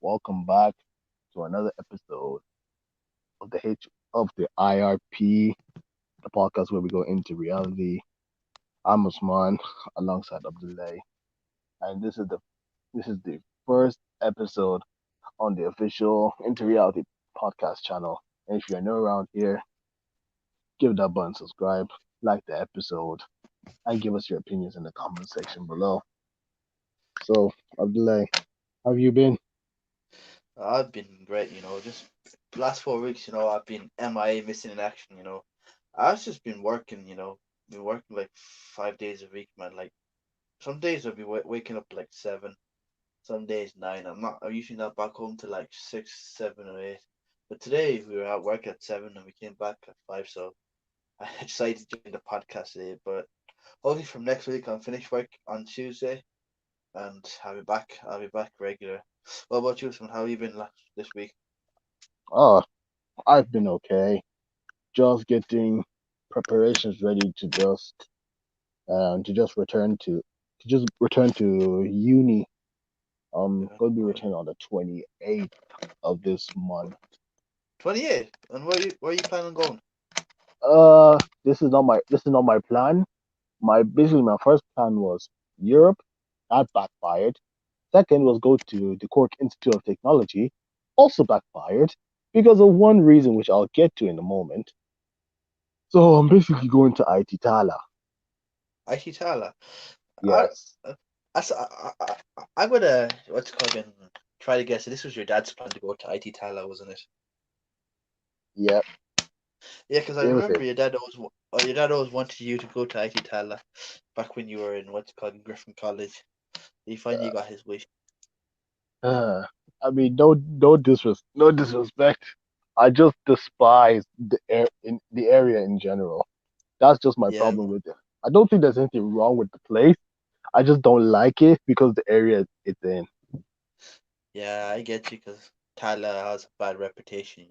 welcome back to another episode of the IRP, the podcast where we go into reality. I'm Usman alongside Abdullahi, and this is the first episode on the official Into Reality podcast channel. And if you're new around here, give that button, subscribe, like the episode, and give us your opinions in the comment section below. So, Abdullahi, how have you been? I've been great, just last 4 weeks, I've been MIA, missing in action, I've just been working, been working like 5 days a week, man. Like some days I'll be waking up like 7, some days 9. I'm usually not back home till like 6, 7 or 8. But today we were at work at 7 and we came back at 5, so I decided to join the podcast today. But hopefully from next week I'll finish work on Tuesday and I'll be back regular. What about you, Usman? How have you been this week? Oh, I've been okay. Just getting preparations ready to just return to uni. Yeah. Going to be returning on the 28th of this month. 28. And where are you planning on going? This is not my plan. My first plan was Europe. That backfired. Second was go to the Cork Institute of Technology. Also backfired because of one reason which I'll get to in a moment. So I'm basically going to IT Tala. Aishitala. I, Yes. I'm gonna what's it called again? Try to guess it. This was your dad's plan to go to IT Tala, wasn't it? Yep. Yeah, because I It was remember it. your dad always wanted you to go to IT Tala back when you were in what's it called in Griffin College. He finally got his wish. Uh, I mean, no disrespect. I just despise the area in general. That's just my Yeah, problem with it. I don't think there's anything wrong with the place. I just don't like it because the area it's in yeah, I get you because Tala has a bad reputation,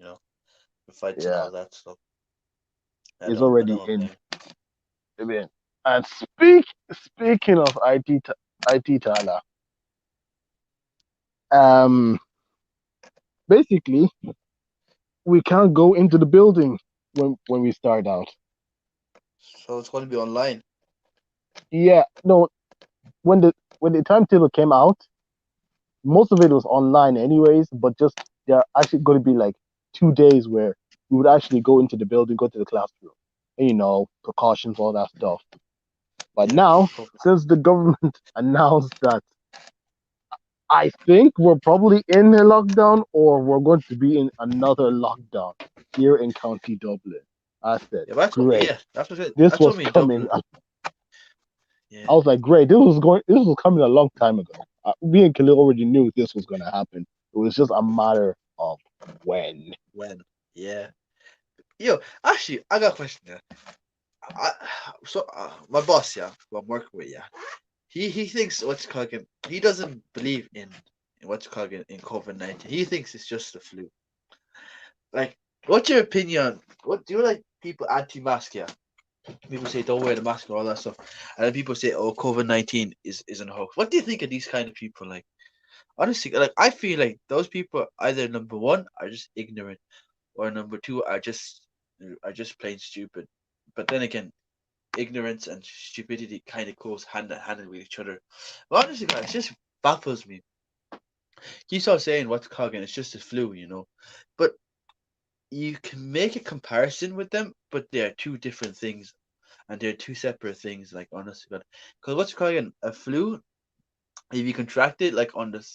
for fights and yeah all that stuff. is I already don't in. blame. I mean, and speaking of IT Tala, um, basically we can't go into the building when we start out. So it's going to be online. Yeah, no, when the timetable came out, most of it was online anyways, but just there are actually going to be like 2 days where we would actually go into the building, go to the classroom, and precautions, all that stuff. But Yeah, now, COVID. since the government announced that, I think we're probably in a lockdown or we're going to be in another lockdown here in County Dublin. I said, Yeah, that's what. great. Yeah, that's what. This That's was what me in coming. Dublin. Yeah. I was like, great. This was coming a long time ago. Me and Khalil already knew this was going to happen. It was just a matter of when. When? Yeah. Yo, actually, I got a question here. I, my boss, yeah, who I'm working with, yeah, he thinks what's it called again. He doesn't believe in what's it called again in COVID-19. He thinks it's just the flu. Like, what's your opinion? What do you like? People anti-mask, yeah. People say don't wear the mask and all that stuff, and then people say, oh, COVID-19 isn't a hoax. What do you think of these kind of people? Like, honestly, like I feel like those people either number one are just ignorant or number two are just plain stupid. But then again, ignorance and stupidity kind of goes hand in hand with each other. But honestly, guys, it just baffles me. You start saying what's Coggin, it's just a flu, But you can make a comparison with them, but they are two different things and they're two separate things, like honestly, God. Because what's Coggin, a flu, if you contract it like on the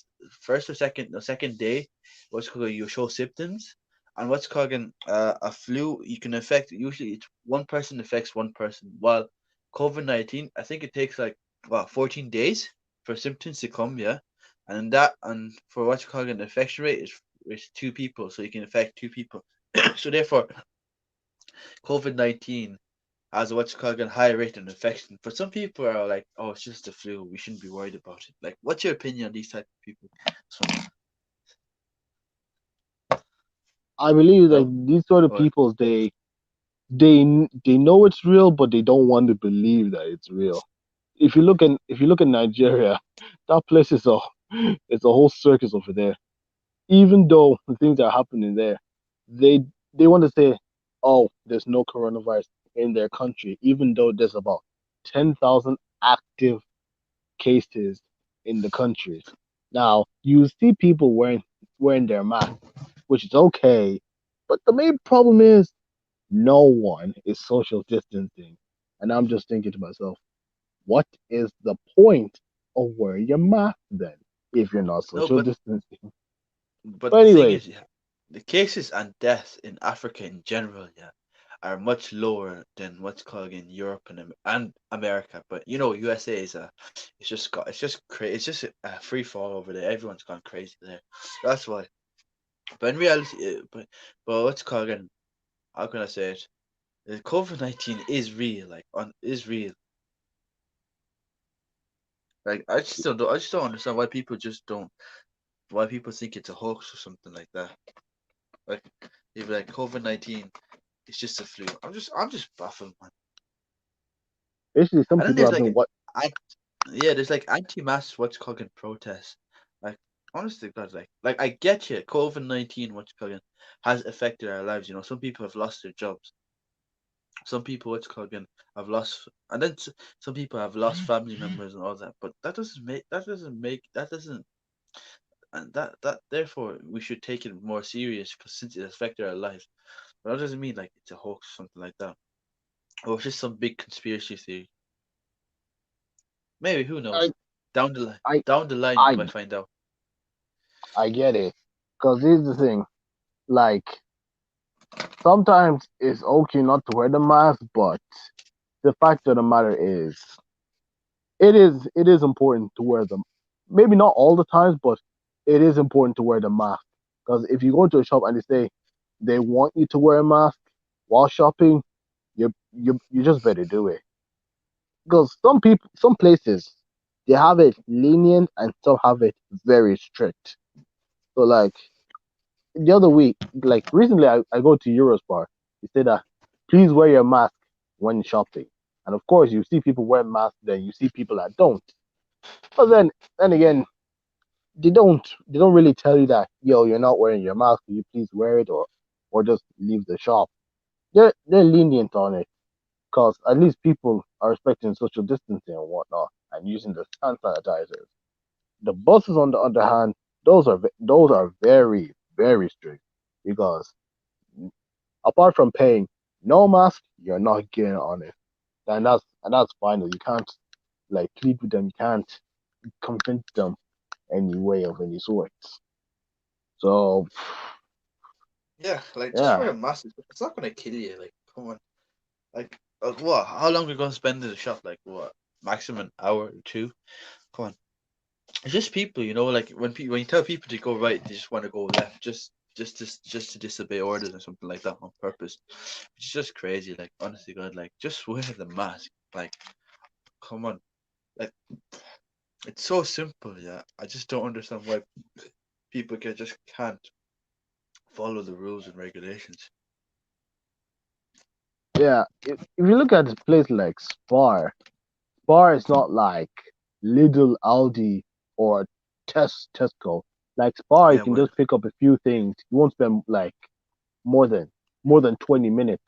first or second day, what's called you show symptoms, and what's called a flu, you can affect usually it's one person affects one person. While COVID-19, I think it takes like 14 days for symptoms to come, yeah, and for what's called an infection rate is 2 people, so you can affect 2 people. So therefore, COVID-19 has what's called a high rate of infection. But some people are like, oh, it's just the flu. We shouldn't be worried about it. Like, what's your opinion on these type of people? So, I believe like no? these sort of Or, people, they know it's real, but they don't want to believe that it's real. If you look at Nigeria, that place is a it's a whole circus over there. even though the things are happening there, they they want to say, oh, there's no coronavirus in their country, even though there's about 10,000 active cases in the country. Now you see people wearing their mask, which is okay, but the main problem is no one is social distancing, and I'm just thinking to myself, what is the point of wearing your mask then if you're not No, social distancing? but But the thing anyways, is, yeah, the cases and deaths in Africa in general, yeah, are much lower than what's called in Europe and America. But you know, USA is it's just crazy. It's just a free fall over there. Everyone's gone crazy there. That's why. But in reality, but what's called again? How can I say it? COVID-19 is real. Is real. Like I just don't understand why people just don't. Why people think it's a hoax or something like that. Like, you'd be like COVID-19. It's just a flu. I'm just baffled, man. basically, some And then people there's have like been what an- yeah, there's like anti-mask what's called protests. Like, honestly, God, like I get you. COVID-19 what's called has affected our lives. You know, some people have lost their jobs. Some people what's called have lost, and then some people have lost family members and all that. But that doesn't and that therefore we should take it more serious because since it affected our lives. But that doesn't mean like it's a hoax or something like that. Or it's just some big conspiracy theory. Maybe, who I knows? I Down the line, we I might find out. I get it. Because here's the thing, like sometimes it's okay not to wear the mask, but the fact of the matter is, it is important to wear them. Maybe not all the times, but it is important to wear the mask. Because if you go to a shop and they say they want you to wear a mask while shopping, you just better do it. Because some places, they have it lenient and some have it very strict. So like the other week, like recently, I go to Eurospar. They say that please wear your mask when shopping, and of course you see people wear masks, then you see people that don't. But then again, they don't really tell you that, yo, you're not wearing your mask. Can you please wear it, or just leave the shop. They're lenient on it because at least people are respecting social distancing and whatnot and using the hand sanitizers. The buses, on the other hand, those are very very strict because apart from paying no mask, you're not getting on it, and that's fine. You can't like plead with them. You can't convince them any way of any sort. So Yeah, like just yeah, wear a mask. It's not gonna kill you. Like, come on. What? How long are we gonna spend in the shop? Like, what? Maximum an hour or two? Come on. It's just people, you know. Like when you tell people to go right, they just want to go left. Just to disobey orders or something like that on purpose. It's just crazy. Like, honestly, God, like just wear the mask. Like, come on. Like, it's so simple. Yeah, I just don't understand why people just can't follow the rules and regulations. yeah. If you look at a place like Spar is not like Lidl, Aldi, or Tesco. Like Spar, you Yeah, can well, just pick up a few things. You won't spend like more than more than 20 minutes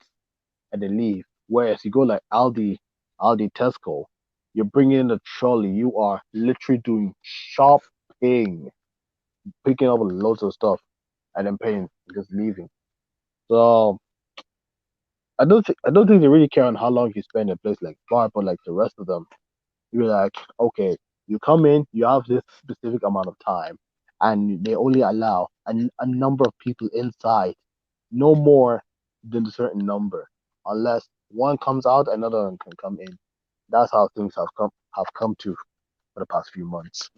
and then leave. Whereas you go like Aldi, Tesco, you're bringing in a trolley. You are literally doing shopping, picking up loads of stuff, and then paying, just leaving. So I don't think they really care on how long you spend in a place like Bar, but like the rest of them, you're like, okay, you come in, you have this specific amount of time, and they only allow a number of people inside, no more than a certain number, unless one comes out, another one can come in. That's how things have come to for the past few months.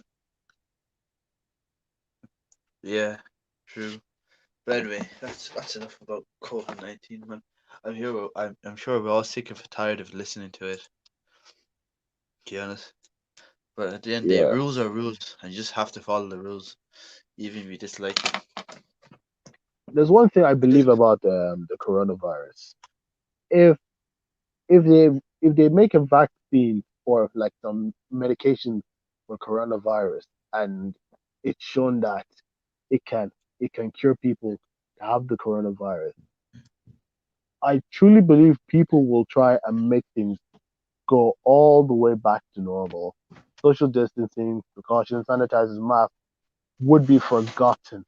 yeah, true. But anyway, that's enough about COVID-19, man. I'm sure we're all sick and tired of listening to it. To be honest, but at the end of the day, Yeah, rules are rules, and you just have to follow the rules, even if you dislike it. there's one thing I It doesn't. believe about the coronavirus. If if they make a vaccine or like some medication for coronavirus, and it's shown that it can it can cure people to have the coronavirus, I truly believe people will try and make things go all the way back to normal. Social distancing, precautions, sanitizers, masks would be forgotten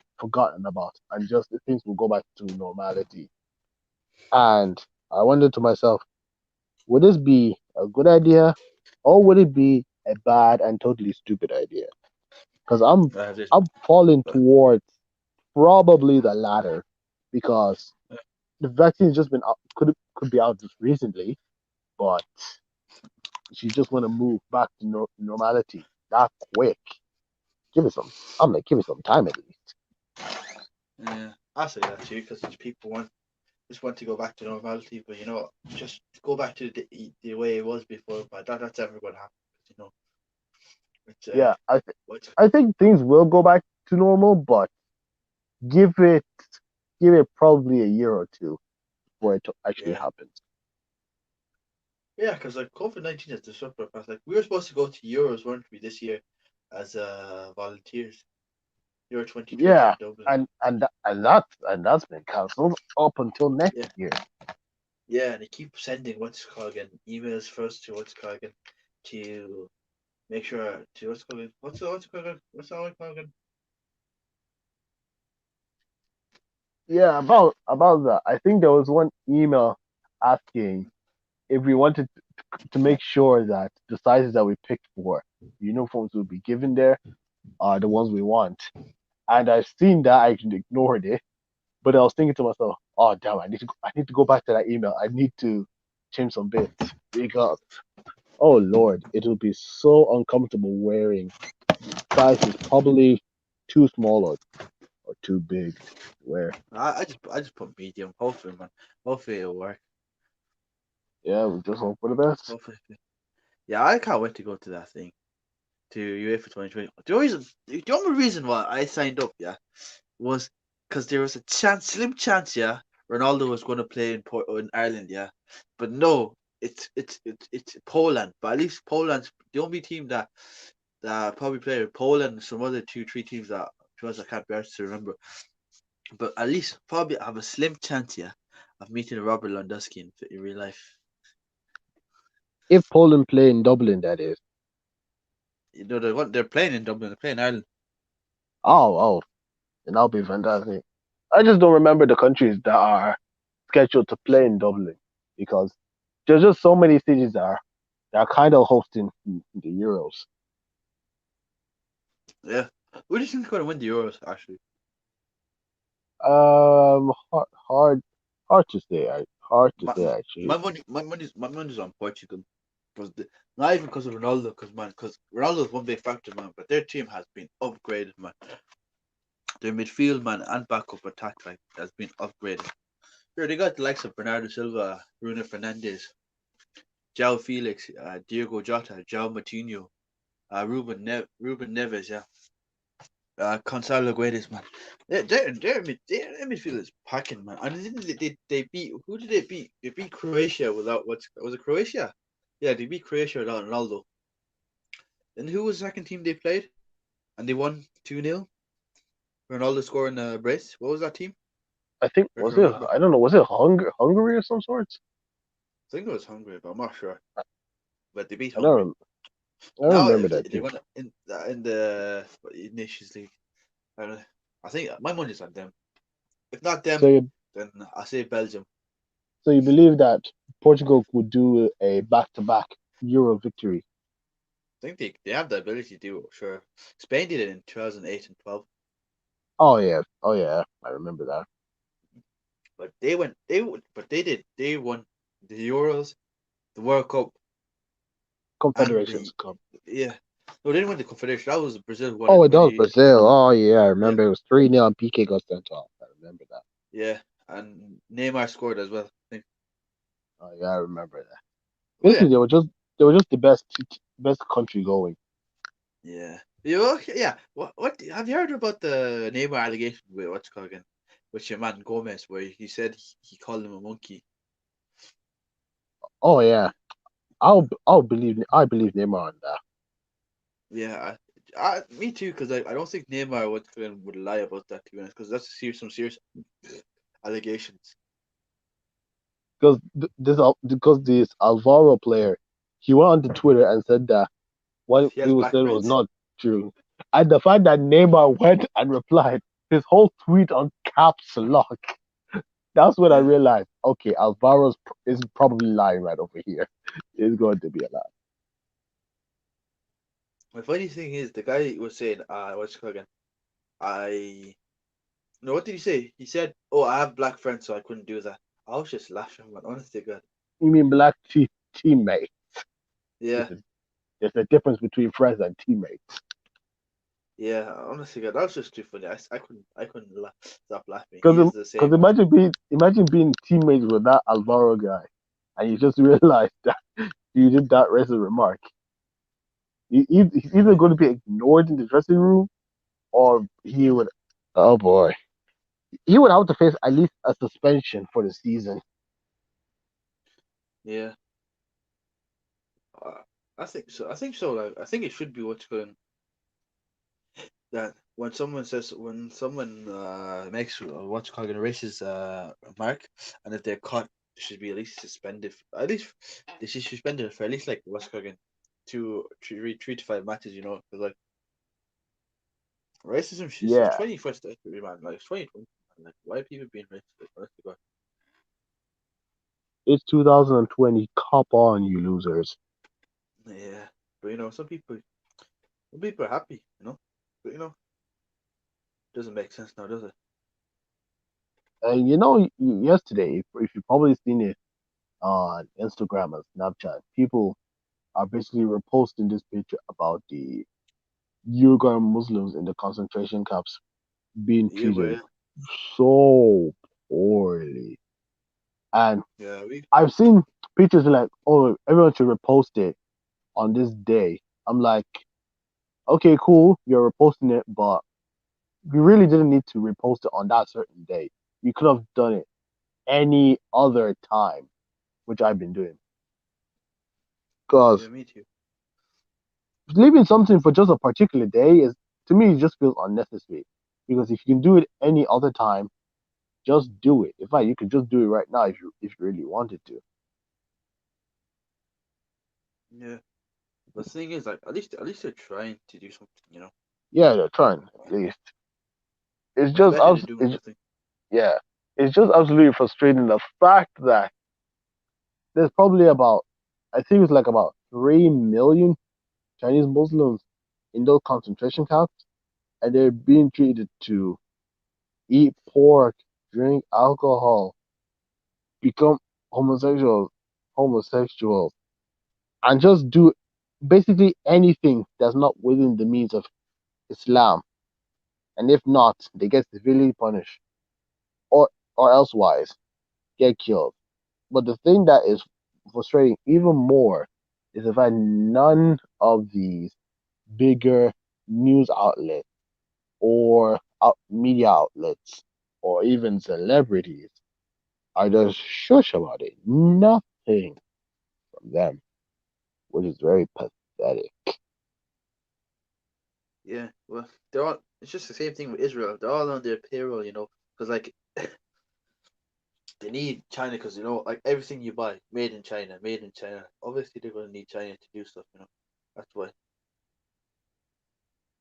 about, and just things will go back to normality. And I wondered to myself, would this be a good idea, or would it be a bad and totally stupid idea? Because This, I'm falling towards probably the latter, because the vaccine's just been out, could be out just recently, but she just want to move back to normality that quick. Give it some. I'm like, give it some time at least. yeah, I say that too because people just want to go back to normality, but just go back to the way it was before. But that's never going to happen. You know, it's Yeah, what I think things will go back to normal, but give it give it probably a year or two before it actually yeah. happens. Yeah, because like COVID-19 has disrupted our past. Like we were supposed to go to Euros, weren't we, this year as volunteers? Euro 2020 Yeah, in Dublin. and that's been cancelled up until next Yeah, year. yeah, and they keep sending what's it called again emails first to what's it called again to make sure to what's it called again? What's it called again? What's that one called again? Yeah, about that. I think there was one email asking if we wanted to make sure that the sizes that we picked for uniforms will be given there are the ones we want. And I've seen that, I ignored it, but I was thinking to myself, oh damn, I need to go back to that email. I need to change some bits because oh lord, it will be so uncomfortable wearing sizes probably too small or too big to wear. I just put medium. Hopefully, man. Hopefully it'll work. Yeah, we just hope for the best. Hopefully. Yeah, I can't wait to go to that thing to UEFA 2020. The only reason why I signed up, yeah, was because there was a chance, slim chance, yeah, Ronaldo was going to play in Ireland, yeah, but no, it's Poland. But at least Poland's the only team that probably played with Poland and some other two, three teams that to us I can't bear to remember. But at least probably have a slim chance, yeah, of meeting Robert Lewandowski in real life. If Poland play in Dublin, that is. They're playing in Dublin, they're playing in Ireland. Oh, then that'll be fantastic. I just don't remember the countries that are scheduled to play in Dublin because there's just so many cities that are kind of hosting the Euros. Yeah. Who do you think is going to win the Euros, actually? Hard to say. Hard to My, say my actually. money's on Portugal. Because not even because of Ronaldo, because Ronaldo is one big factor, man. But their team has been upgraded, man. Their midfield, man, and backup attack like has been upgraded. Sure, they got the likes of Bernardo Silva, Bruno Fernandes, João Felix, Diego Jota, João Moutinho, Ruben Neves, yeah, Gonzalo Guedes, man. Their midfield is packing, man. And they beat who did they beat? They beat Croatia without what was it Croatia? Yeah, they beat Croatia without Ronaldo. And who was the second team they played? And they won 2-0. Ronaldo scoring a brace. What was that team? I think I can was it remember. I don't know, was it Hungary or some sorts? I think it was Hungary, but I'm not sure. But they beat I don't Hungary. I don't Now remember if that they team. won in the Nations League, I think my money's on them. If not So them, you then I say Belgium. so you believe that Portugal could do a back-to-back Euro victory? I think they have the ability to do it. Sure, Spain did it in 2008 and 12, Oh yeah, I remember that. but they won the Euros, the World Cup, and Confederations the Cup. yeah. No, they didn't win the Confederation. That was Brazil won Oh, in it does 20. Brazil. Oh yeah, I Yeah, remember it was 3-0 and PK got sent off. I remember that. yeah, and Neymar scored as well. I think. Oh yeah, I remember that. Oh yeah, Basically, they were just the best country going. yeah. You okay? Yeah. What have you heard about the Neymar allegation with what's it called again? With your man Gomez, where he said he called him a monkey. Oh yeah, I believe Neymar on that. Yeah, Me too, because I don't think Neymar would lie about that, to be honest, because that's some serious allegations. because because this Alvaro player, he went onto Twitter and said that what He he has was black said was friends. not true, and the fact that Neymar went and replied his whole tweet on caps lock. That's when I Yeah. realized, okay, is probably lying right over here. It's going to be a lie. The funny thing is, the guy was saying, what's it called again? I no, what did he say? He said, "Oh, I have black friends, so I couldn't do that." I was just laughing, man. Honestly, God. You mean teammate? Yeah, There's a, there's a difference between friends and teammates. yeah. Honestly, God, that was just too funny. I couldn't stop laughing. He Because is the same. imagine being teammates with that Alvaro guy, and you just realize that you did that racist remark. He's either Yeah, going to be ignored in the dressing room, or he would. Oh boy, he would have to face at least a suspension for the season. yeah. Uh, I think so. I think so. Like, I think it should be what's going that when someone makes what's called a racist remark, and if they're caught, they should be at least suspended. At least they should be suspended for at least like what's called again, 3 to 5 matches. You know, 'cause, like racism is Yeah, 21st century, man. Like it's 2020. Man. Like why are people being racist? Like, honest to God. it's 2020. Cop on, you losers. Yeah, but some people are happy. But doesn't make sense now, does it? And yesterday, if you probably seen it on Instagram and Snapchat, people are basically reposting this picture about the Uyghur Muslims in the concentration camps being Yeah, but treated so poorly. And yeah, we I've seen pictures like, oh, everyone should repost it on this day. I'm like, okay, cool, you're reposting it, but you really didn't need to repost it on that certain day. You could have done it any other time, which I've been doing. yeah, Because me too. leaving something for just a particular day is, to me, it just feels unnecessary. Because if you can do it any other time, just do it. In fact, you could just do it right now if you really wanted to. Yeah. But the thing is, like, at least they're trying to do something. Yeah, they're trying at least. It's It's just better than doing it's, nothing. yeah, it's just absolutely frustrating the fact that there's probably about, I think it's like about 3 million Chinese Muslims in those concentration camps, and they're being treated to eat pork, drink alcohol, become homosexuals, and just do basically anything that's not within the means of Islam. And if not, they get severely punished, or elsewise get killed. But the thing that is frustrating even more is the fact none of these bigger news outlets or media outlets or even celebrities are just shush about it. Nothing from them, which is very pathetic. Yeah. Well, they're all. It's just the same thing with Israel. They're all on their payroll, because like they need China, because like everything you buy made in China, made in China. Obviously, they're gonna need China to do stuff. That's why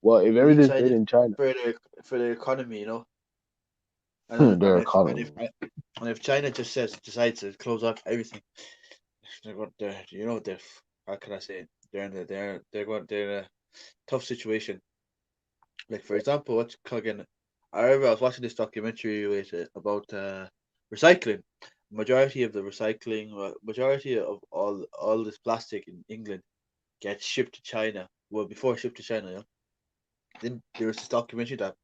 Well, if they need everything's made China in China, for their economy. And their and economy. if China just decides to close off everything, they're how can I say it? They're in a tough situation. Like for example, what's again? I remember I was watching this documentary about recycling. Majority of all this plastic in England gets shipped to China. Well, before it shipped to China, then there was this documentary that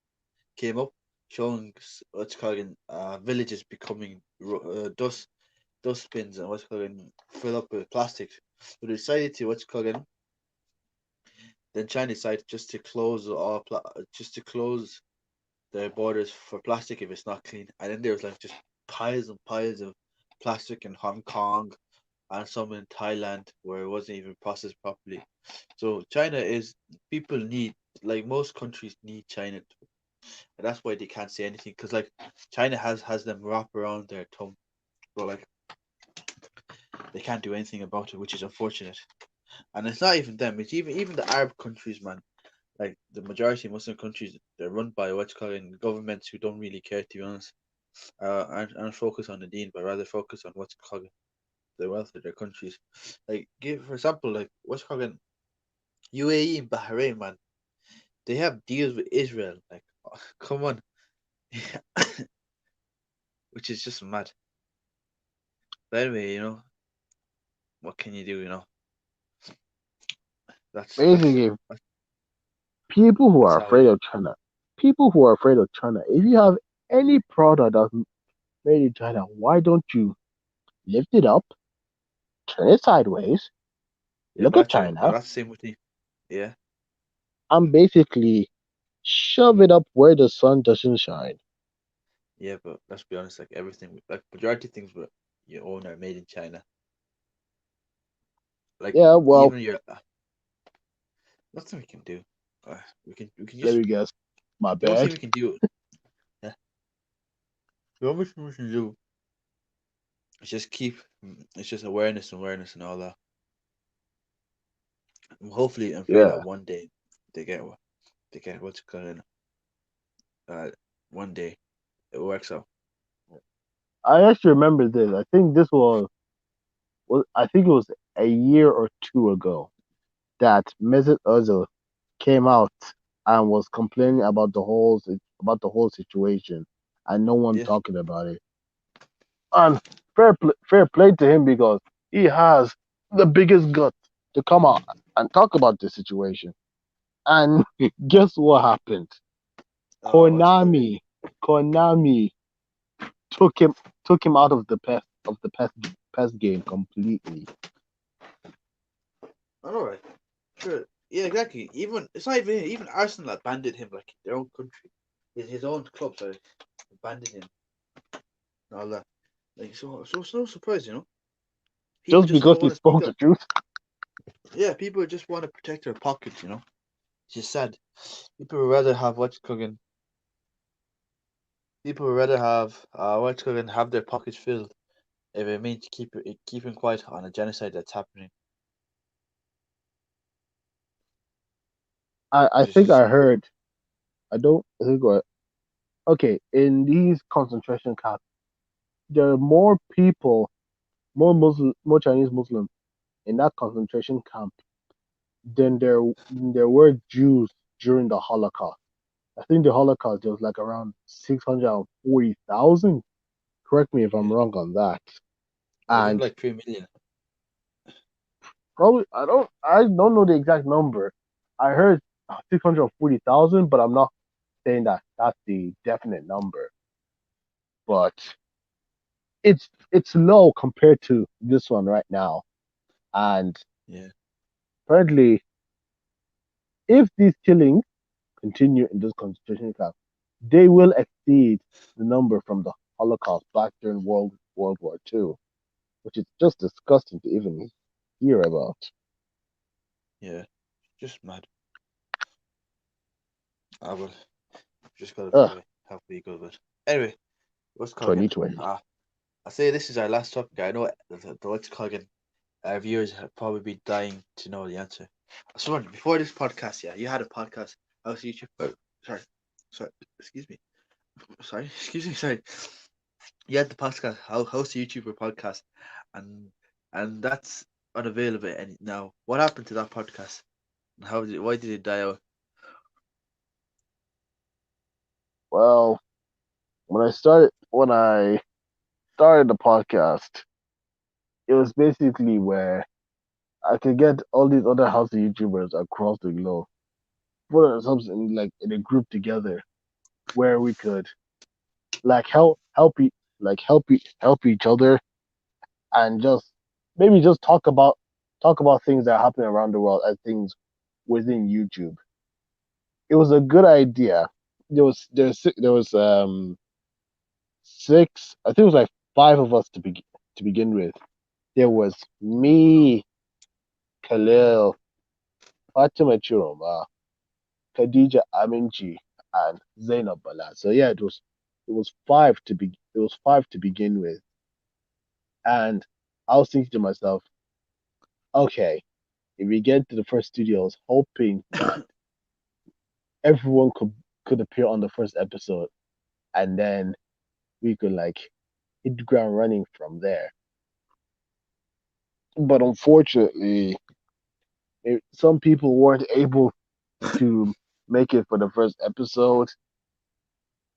came up showing what's called villages becoming dustbins and what's called fill up with plastic. So they decided to what's called then China decided just to close their borders for plastic if it's not clean. And then there was like just piles and piles of plastic in Hong Kong and some in Thailand where it wasn't even processed properly. So China is people need like most countries need China, and that's why they can't say anything because like China has them wrap around their thumb, but like they can't do anything about it, which is unfortunate. And it's not even them; it's even the Arab countries, man. Like the majority of Muslim countries, they're run by what's called governments who don't really care, to be honest. Aren't focus on the deen, but rather focus on what's called the wealth of their countries. Like give for example, like what's called UAE and Bahrain, man. They have deals with Israel. Like, come on, which is just mad. But anyway, what can you do? That's that's Basically, that's, people who that's are how it afraid is. of China, people who are afraid of China, if you have any product that's made in China, why don't you lift it up, turn it sideways, Yeah, look but at that's your, but China, that's the same with me. Yeah, and basically shove it up where the sun doesn't shine? yeah, but let's be honest. Like everything, like majority of things you own are made in China. Like Yeah, well, even your nothing we can do. We can let just me guess. My the only thing bad. we can do. Yeah, the only thing we can do is just it's just awareness, and all that. And hopefully, and pray that Yeah, one day they get they get what's going. One day it works out. I actually remember this. I think this was I think it was a year or two ago that Mesut Ozil came out and was complaining about the whole situation, and no one Yeah, talking about it. And fair play to him because he has the biggest gut to come out and talk about the situation. And guess what happened? what you call it? Konami, Konami took him took him out of the pest game completely. I know, right? Sure. Yeah, exactly. Even it's not even Arsenal that banded him like their own country. His own club, sorry, banded him and all that. Like so it's no surprise, People Just just because don't he want to speak spoke up. the truth. Yeah, people just want to protect their pockets. It's just sad. People would rather have what's cooking. People would rather have what's cooking have their pockets filled if it means keeping quiet on a genocide that's happening. I It's think just I heard. I don't I think what okay, in these concentration camps, there are more people, more Chinese Muslims in that concentration camp than there were Jews during the Holocaust. I think the Holocaust there was like around 640,000. Correct me if I'm yeah. wrong on that. I think And like 3 million. probably I don't know the exact number. I heard 640,000, but I'm not saying that that's the definite number. But it's low compared to this one right now. And Yeah, apparently, if these killings continue in this concentration camp, they will exceed the number from the Holocaust back during World War II, which is just disgusting to even hear about. yeah. Just mad. I will just gotta Ugh, pray. Hopefully you go good. Anyway, what's called again? 2020. I say this is our last topic. I know the what's called again. Our viewers have probably be dying to know the answer. So before this podcast, yeah, you had a podcast. I was YouTube. Sorry, sorry. Excuse me. Sorry, excuse me. Sorry. You had the podcast. How host a YouTuber podcast, and that's unavailable any now. What happened to that podcast? And why did it die out? Well, when I started the podcast, it was basically where I could get all these other house YouTubers across the globe, put ourselves in like in a group together where we could like help each other and just maybe just talk about things that are happening around the world and things within YouTube. It was a good idea. There was six, I think it was like five of us to begin with. There was me, Khalil, Fatima Chiroma, Khadija Aminji, and Zainab Bala. So yeah, it was five to begin with, and I was thinking to myself, okay, if we get to the first studio, I was hoping that everyone could appear on the first episode, and then we could like hit the ground running from there. But unfortunately, some people weren't able to make it for the first episode.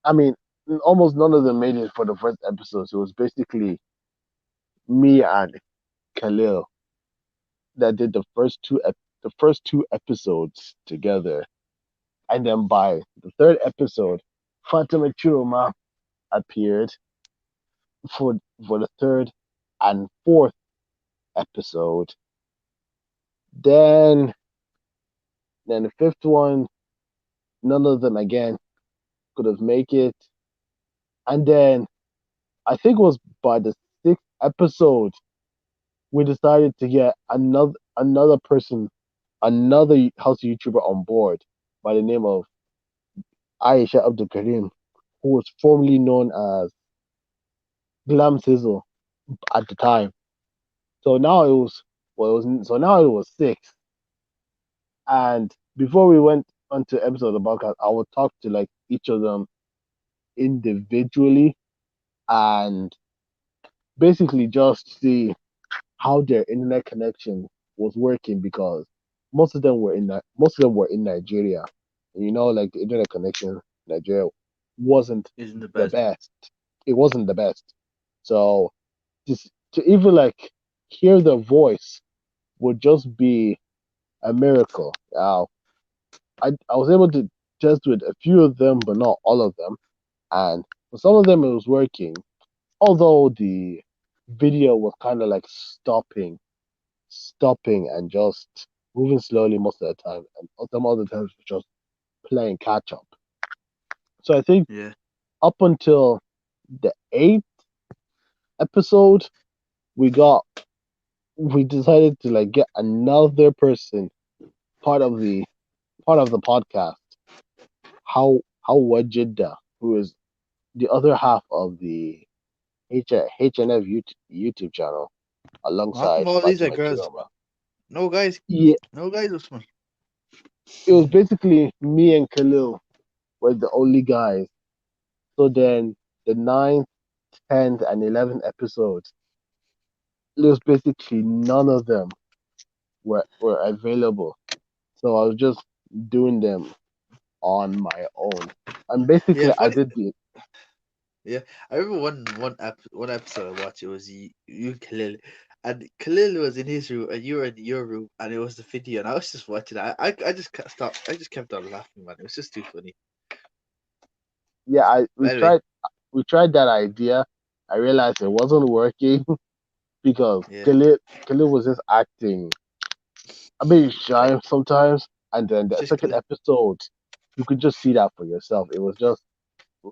I mean, almost none of them made it for the first episode. So it was basically me and Khalil that did the first two episodes together, and then by the third episode, Fatima Chiroma appeared for the third and fourth episode. Then the fifth one, none of them again could have make it. And then I think it was by the sixth episode we decided to get another person, another house YouTuber on board by the name of Aisha Abdul Karim, who was formerly known as Glam Sizzle at the time. So now it was six. And before we went onto episode of the podcast, I would talk to like each of them individually and basically just see how their internet connection was working because most of them were in Nigeria. And you know, like the internet connection in Nigeria wasn't Isn't the the best. best. It wasn't the best. So just to even like hear their voice would just be a miracle. Now I was able to test with a few of them, but not all of them. And for some of them, it was working, although the video was kind of like stopping and just moving slowly most of the time, and some other times just playing catch up. So I think Yeah. up until the eighth episode, we got we decided to like get another person part of the part of the podcast. How Wajida, who is the other half of the HNF YouTube channel, How come alongside all these are Fatima girls? Chiroma. No guys. Yeah, No guys, Usman. it was basically me and Khalil were the only guys. So then the ninth, 10th, and 11th episodes, it was basically none of them were available. So I was just doing them on my own. And Yeah, basically, I funny. did the Yeah, I remember one episode I watched. It was you and Khalil, and Khalil was in his room, and you were in your room, and it was the video, and I was just watching. I just can't stop. I just kept on laughing, man. It was just too funny. yeah. But anyway, We tried that idea. I realized it wasn't working because yeah, Khalil was just acting a bit like shy sometimes. And then it's the just second Khalil. episode, you could just see that for yourself. It was just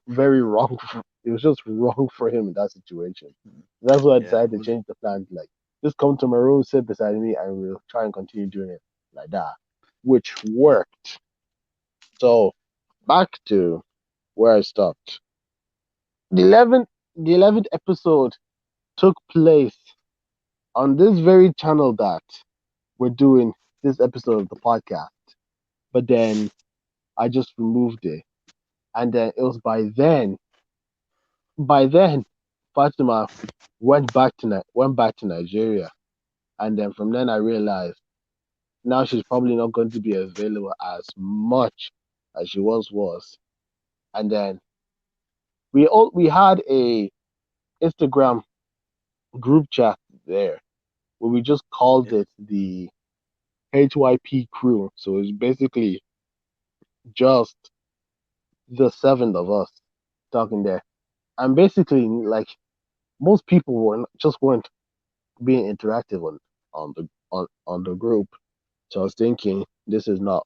very wrong. It was just wrong for him in that situation. Mm. That's why I Yeah, decided to change the plan. Like, just come to my room, sit beside me, and we'll try and continue doing it like that, which yeah, worked. So back to where I stopped. The 11th episode took place on this very channel that we're doing this episode of the podcast. But then I just removed it, and then it was by then, Fatima went back to Nigeria, and then from then I realized now she's probably not going to be available as much as she once was. And then we had a Instagram group chat there where we just called yeah, it the HYP crew. So it's basically just the seven of us talking there, and basically like most people just weren't being interactive on the group. So I was thinking this is not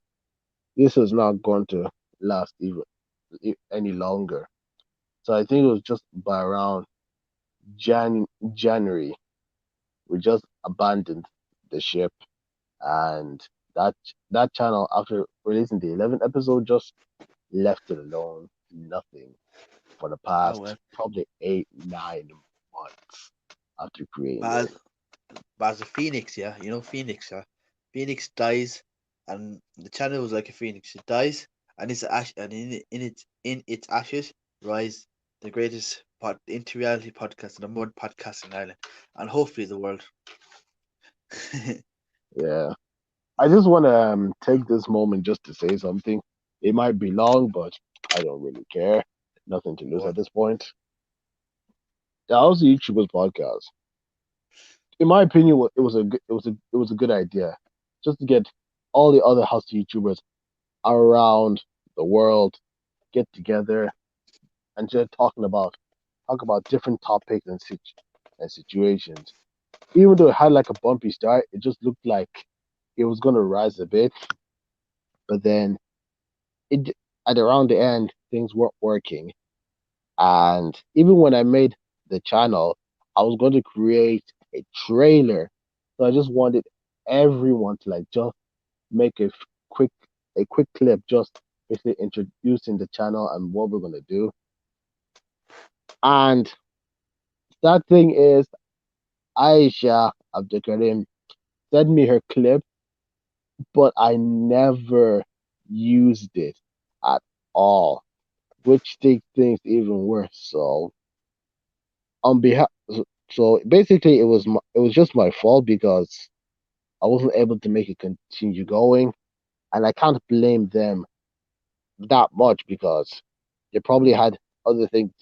going to last even any longer. So I think it was just by around January we just abandoned the ship and that that channel after releasing the 11th episode just left it alone. Nothing for the Oh past well. probably 8, 9 months after creating But it. as, but as a phoenix, yeah, you know Phoenix, yeah. Phoenix dies, and the channel was like a phoenix. It dies, and its ash, and in its ashes rise the greatest into reality podcast, the number one podcast in Ireland, and hopefully the world. Yeah. I just want to take this moment just to say something. It might be long, but I don't really care. Nothing to lose Go at on. this point. The House of YouTubers podcast, in my opinion, it was a good idea, just to get all the other House of YouTubers around the world get together and just talk about different topics and situations. Even though it had like a bumpy start, it just looked like it was gonna rise a bit, but then it at around the end things weren't working. And even when I made the channel, I was going to create a trailer. So I just wanted everyone to like just make quick quick clip, just basically introducing the channel and what we're gonna do. And that thing is, Aisha Abdukarim sent me her clip, but I never used it at all, which takes things even worse. So on behalf, so basically it was just my fault because I wasn't able to make it continue going, and I can't blame them that much because they probably had other things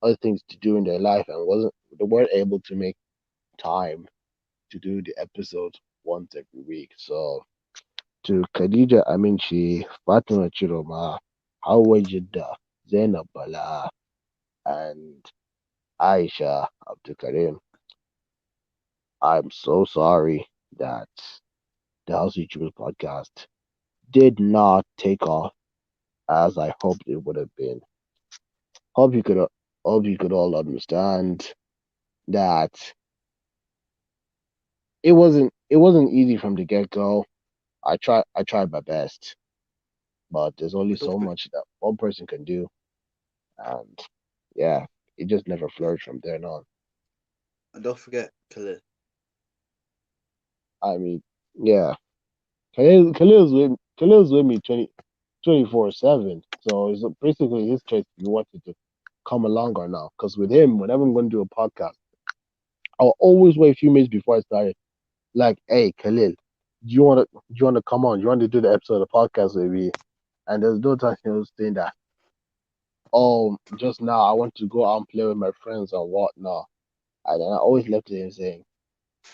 other things to do in their life and wasn't they weren't able to make time to do the episode once every week. So to Khadija Aminchi, Fatima Chiroma, Hawa Jidda, Zainab Bala, and Aisha Abdul, I'm so sorry that the House YouTubers podcast did not take off as I hoped it would have been. Hope you could hope you could all understand that it wasn't easy from the get go. I tried my best, but there's only And don't so forget, much that one person can do, and yeah, it just never flourished from there on. and don't forget Khalil. I mean, yeah, Khalil's with me 24/7. So it's basically his choice if he wanted to come along or not. Because with him, whenever I'm going to do a podcast, I'll always wait a few minutes before I start it. Like, hey, Khalil, do you want to come on? Do you want to do the episode of the podcast with me? And there's no time he was saying that. Oh, just now I want to go out and play with my friends or whatnot. And then I always left it him saying,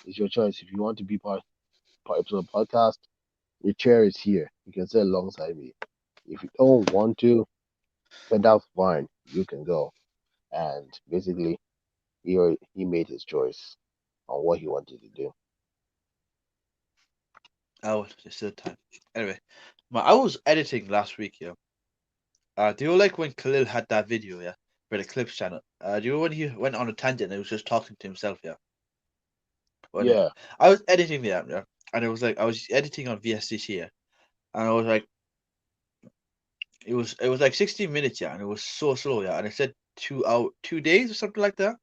it's your choice. If you want to be part episode of the podcast, your chair is here. You can sit alongside me. If you don't want to, then that's fine. You can go. And basically, he made his choice on what he wanted to do. Oh, there's still time. Anyway, I was editing last week, yeah. Do you like when Khalil had that video, yeah, for the clips channel? Do you know when he went on a tangent and he was just talking to himself, yeah? Well, anyway, Yeah, I was editing the app, yeah, and it was like I was editing on VSCC, yeah, and I was like, it was like 16 minutes, yeah, and it was so slow, yeah, and it said 2 days or something like that.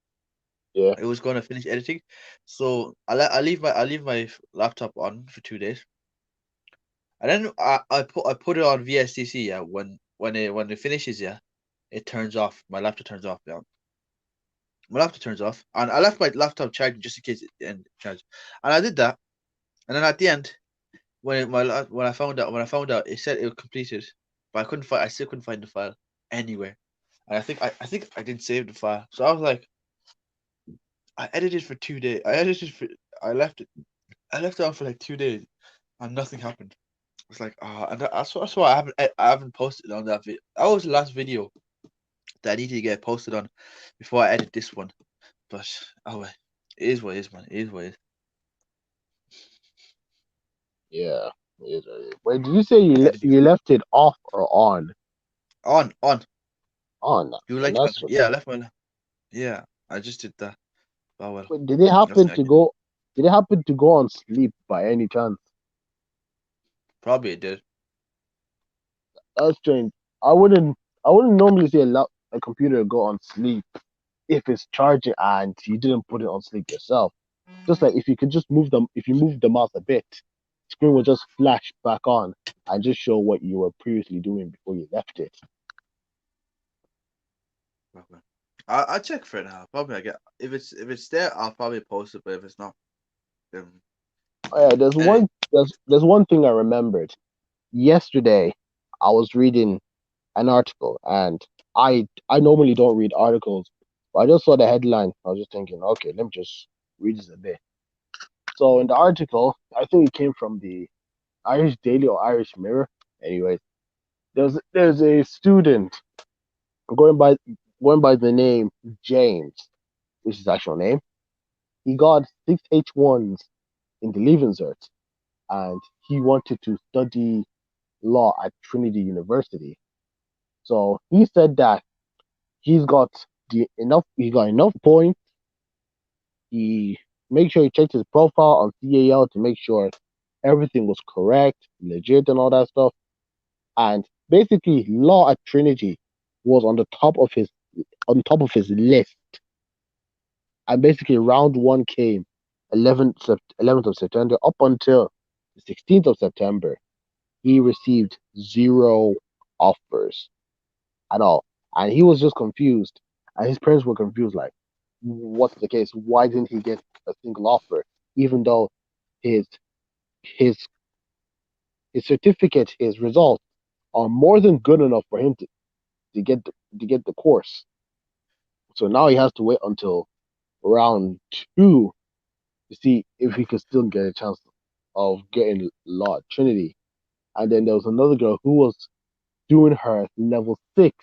yeah, It was gonna finish editing, so I leave my laptop on for 2 days, and then I put it on VSCC, yeah. When it finishes, yeah, it turns off. My laptop turns off, yeah. My laptop turns off, and I left my laptop charging just in case it didn't charge, and I did that, and then at the end, when I found out, it said it was completed, but I still couldn't find the file anywhere, and I think I didn't save the file, so I was like, I edited for 2 days, I left it, I left it on for like 2 days, and nothing happened. It's like, and that's why I haven't posted on that video. That was the last video that I need to get posted on before I edit this one. But oh well, it is what it is, man. It is what it is. yeah. Wait, did you say Editing you left it off or on? on. On. You And like that's yeah, I left my yeah. I just did that. Oh well, Wait, did they nothing happen I to can do. go? Did they happen to go on sleep by any chance? Probably it did. That's strange. I wouldn't. I wouldn't normally see a computer go on sleep if it's charging and you didn't put it on sleep yourself. Just like if you could just move them, if you move the mouse a bit, screen will just flash back on and just show what you were previously doing before you left it. Okay. I'll check for it now. Probably I get if it's there, I'll probably post it. But if it's not, then Oh, yeah, anyway. there's one thing I remembered. Yesterday, I was reading an article, and I normally don't read articles, but I just saw the headline. I was just thinking, okay, let me just read this a bit. So in the article, I think it came from the Irish Daily or Irish Mirror. Anyways, there's a student going by going by the name James, which is his actual name. He got six H1s in the Leaving Cert, and he wanted to study law at Trinity University. So he said that he's got he got enough points. He make sure he checked his profile on CAL to make sure everything was correct, legit, and all that stuff. And basically, law at Trinity was on top of his list. And basically, round one came 11th of September up until the 16th of September. He received zero offers at all. And he was just confused. And his parents were confused, like, what's the case? Why didn't he get a single offer? Even though his his his certificate, his results are more than good enough for him to get the course. So now he has to wait until round two to see if he could still get a chance of getting law at Trinity. And then there was another girl who was doing her level six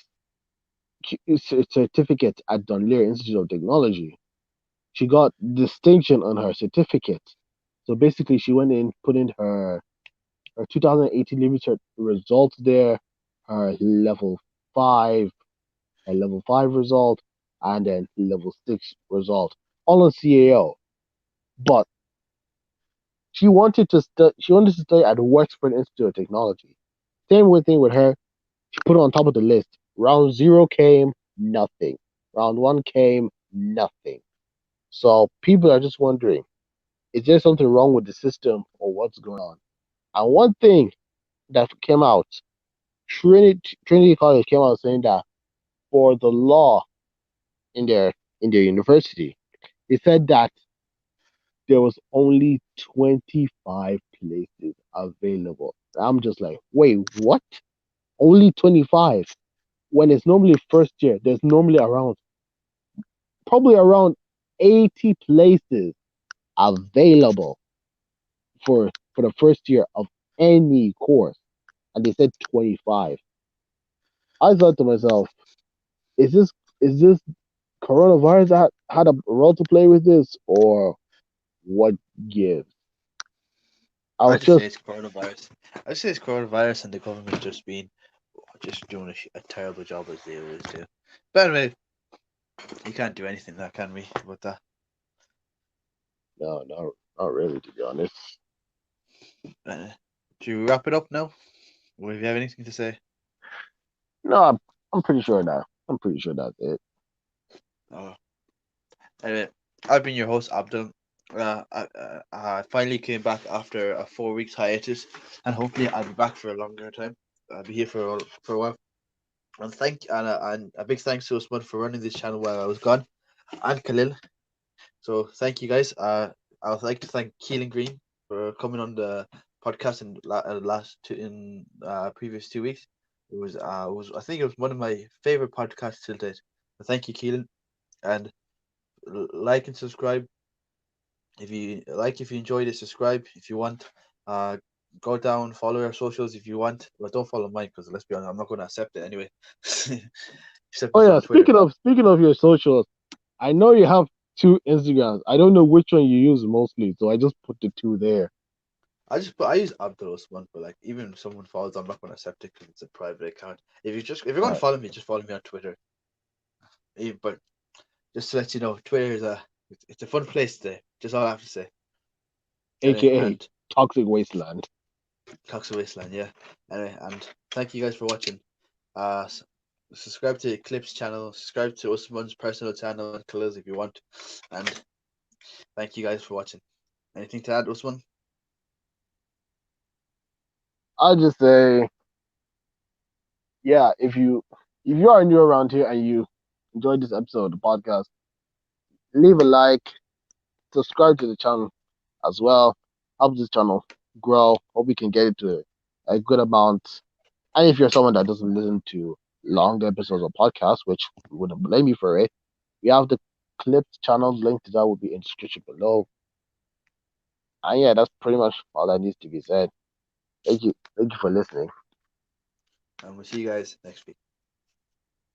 certificate at Dunleer Institute of Technology. She got distinction on her certificate. So basically, she went in, put in her 2018 limited results there, her five, her level five result, and then level six result, all on CAO. But she wanted to study at the Wexford Institute of Technology. Thing with her. She put it on top of the list. Round zero came, nothing. Round one came, nothing. So people are just wondering, is there something wrong with the system or what's going on? And one thing that came out, Trinity College came out saying that for the law in their university, they said that there was only 25 places available. I'm just like, wait, what? Only 25? When it's normally first year, there's normally probably around 80 places available for the first year of any course, and they said 25. I thought to myself, is this coronavirus that had a role to play with this, or what gives? I I was just say just it's coronavirus. I just say it's coronavirus and the government just doing a terrible job as they always do. But anyway, you can't do anything that can we about that. no, not really, to be honest. Uh, Should we wrap it up now? Or if you have anything to say? No, I'm pretty sure now. I'm pretty sure that's it. Oh. Anyway, I've been your host Abdul. I finally came back after a 4 weeks hiatus, and hopefully I'll be back for a longer time. I'll be here for a while. And a big thanks to Usman for running this channel while I was gone, and Khalil. So thank you guys. I would like to thank Keelan Green for coming on the podcast in last two in previous 2 weeks. It was I think it was one of my favorite podcasts till date. So thank you, Keelan, and like and subscribe if you enjoyed it. Subscribe if you want. Uh, Go down, follow our socials if you want, but don't follow mine because let's be honest, I'm not going to accept it anyway. Except Oh it's yeah, on Twitter. speaking of your socials, I know you have two Instagrams. I don't know which one you use mostly, so I just put the two there. I use Abdul one, but like even if someone follows, I'm not going to accept it because it's a private account. If you're going to Alright. follow me, just follow me on Twitter. But just to let you know, Twitter is it's a fun place today. Just all I have to say. AKA And Toxic Wasteland. Cox of Wasteland, yeah. Anyway, and thank you guys for watching. Subscribe to Eclipse channel, subscribe to Usman's personal channel and Khalil's if you want. And thank you guys for watching. Anything to add, Usman? I'll just say, yeah, if you are new around here and you enjoyed this episode of the podcast, leave a like, subscribe to the channel as well. Help this channel grow. Hope we can get it to a good amount. And if you're someone that doesn't listen to long episodes of podcasts, which we wouldn't blame you for it, we have the clipped channel link to that will be in the description below. And yeah, that's pretty much all that needs to be said. Thank you. Thank you for listening. And we'll see you guys next week.